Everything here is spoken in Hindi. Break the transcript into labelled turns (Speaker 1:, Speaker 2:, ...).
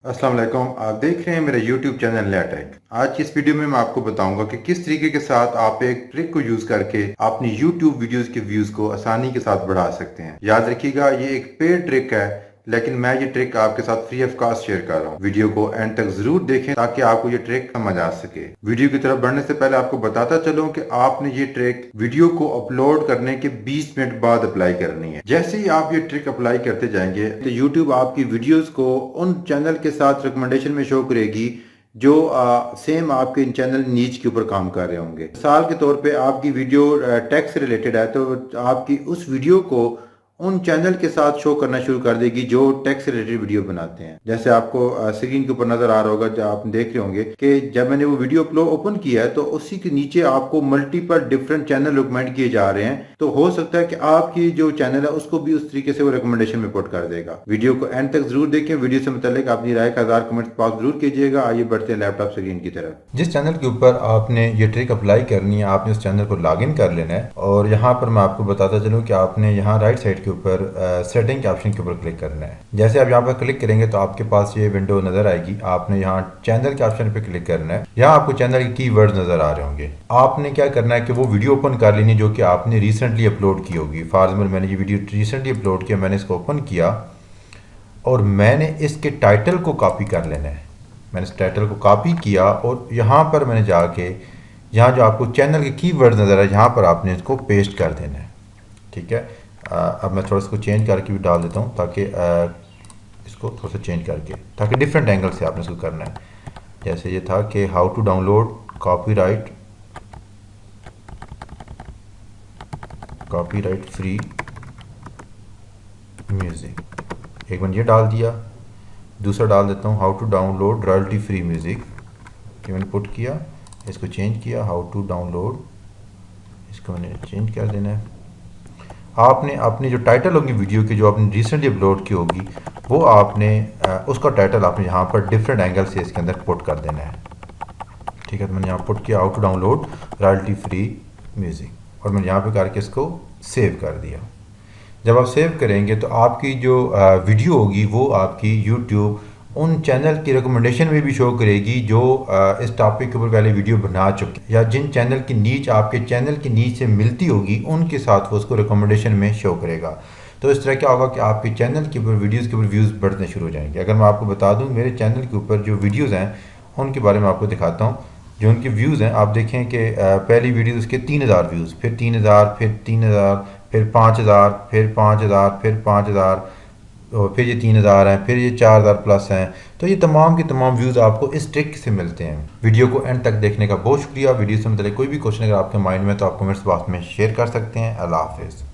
Speaker 1: अस्सलाम वालेकुम। आप देख रहे हैं मेरा YouTube चैनल नया टेक। आज की इस वीडियो में मैं आपको बताऊंगा कि किस तरीके के साथ आप एक ट्रिक को यूज करके अपनी YouTube वीडियोस के व्यूज को आसानी के साथ बढ़ा सकते हैं। याद रखिएगा, ये एक पेड ट्रिक है, लेकिन मैं ये ट्रिक आपके साथ फ्री ऑफ कॉस्ट शेयर कर रहा हूँ। वीडियो को एंड तक जरूर देखें ताकि आपको ये ट्रिक समझ आ सके। वीडियो की तरफ बढ़ने से पहले आपको बताता चलूं कि आपने ये ट्रिक वीडियो को अपलोड करने के 20 मिनट बाद अप्लाई करनी है। जैसे ही आप ये ट्रिक अप्लाई करते जाएंगे तो YouTube आपकी वीडियोस को उन चैनल के साथ रिकमेंडेशन में शो करेगी जो सेम आपके चैनल नीच के ऊपर काम कर रहे होंगे। मिसाल के तौर पे आपकी वीडियो टेक से रिलेटेड है तो आपकी उस वीडियो को उन चैनल के साथ शो करना शुरू कर देगी जो टेक से रिलेटेड वीडियो बनाते हैं। जैसे आपको स्क्रीन के ऊपर नजर आ रहा होगा, जो आप देख रहे होंगे कि जब मैंने वो वीडियो ओपन किया है तो उसी के नीचे आपको मल्टीपल डिफरेंट चैनल रिकमेंड किए जा रहे हैं। तो हो सकता है कि आपकी जो चैनल है उसको भी उस तरीके से वो रिकमेंडेशन में पुट कर देगा। वीडियो को एंड तक जरूर देखें। वीडियो से मुतालिक अपनी राय का 1000 कमेंट्स पास जरूर कीजिएगा। आइए बढ़ते हैं लैपटॉप स्क्रीन की तरफ।
Speaker 2: जिस चैनल के ऊपर आपने ये ट्रिक अप्लाई करनी है, आपने उस चैनल को लॉगिन कर लेना है और यहाँ पर मैं आपको बताता चलूँ कि आपने यहाँ राइट साइड के ऊपर सेटिंग के ऑप्शन के ऊपर क्लिक करना है। जैसे आप यहाँ पर क्लिक करेंगे तो आपके पास ये विंडो नजर आएगी। आपने यहाँ चैनल के ऑप्शन पे क्लिक करना है। यहाँ आपको चैनल के कीवर्ड्स नजर आ रहे होंगे। आपने क्या करना है कि वो वीडियो ओपन कर लेनी जो कि आपने रिसेंटली अपलोड की होगी। फॉर एग्जाम्पल मैंने ये वीडियो रिसेंटली अपलोड किया, मैंने इसको ओपन किया और मैंने इसके टाइटल को कॉपी कर लेना है। मैंने इस टाइटल को कॉपी किया और यहाँ पर मैंने जाके यहाँ जो आपको चैनल के कीवर्ड्स नजर आ रहे हैं यहाँ पर आपने इसको पेस्ट कर देना है। ठीक है, अब मैं थोड़ा इसको चेंज करके भी डाल देता हूँ ताकि इसको थोड़ा सा चेंज करके ताकि डिफरेंट एंगल से आपने इसको करना है। जैसे ये था कि how to download copyright free music, एक बार ये डाल दिया। दूसरा डाल देता हूँ how to download royalty free music, ये मैंने पुट किया, इसको चेंज किया हाउ टू डाउनलोड, इसको मैंने चेंज कर देना है। आपने अपनी जो टाइटल होगी वीडियो की जो आपने रिसेंटली अपलोड की होगी वो आपने उसका टाइटल आपने यहाँ पर डिफरेंट एंगल से इसके अंदर पुट कर देना है। ठीक है, तो मैंने यहाँ पुट किया how to download royalty free music और मैंने यहाँ पे करके इसको सेव कर दिया। जब आप सेव करेंगे तो आपकी जो वीडियो होगी वो आपकी यूट्यूब उन चैनल की रिकमेंडेशन में भी शो करेगी जो इस टॉपिक के ऊपर पहले वीडियो बना चुके या जिन चैनल की नीच आपके चैनल की नीच से मिलती होगी उनके साथ वो उसको रिकमेंडेशन में शो करेगा। तो इस तरह क्या होगा कि आपके चैनल के ऊपर वीडियोस के ऊपर व्यूज़ बढ़ने शुरू हो जाएंगे। अगर मैं आपको बता दूं मेरे चैनल के ऊपर जो वीडियोज़ हैं उनके बारे में आपको दिखाता हूँ। जो उनके व्यूज़ हैं आप देखें कि पहली वीडियो उसके 3000 व्यूज़, फिर 3000, फिर 3000, फिर 5000, फिर 5000, फिर 5000 और फिर ये 3000 हैं, फिर ये 4000 प्लस हैं। तो ये तमाम के तमाम व्यूज़ आपको इस ट्रिक से मिलते हैं। वीडियो को एंड तक देखने का बहुत शुक्रिया। वीडियो से मतलब कोई भी क्वेश्चन अगर आपके माइंड में तो आप कमेंट्स बॉक्स में शेयर कर सकते हैं। अल्लाह हाफिज़।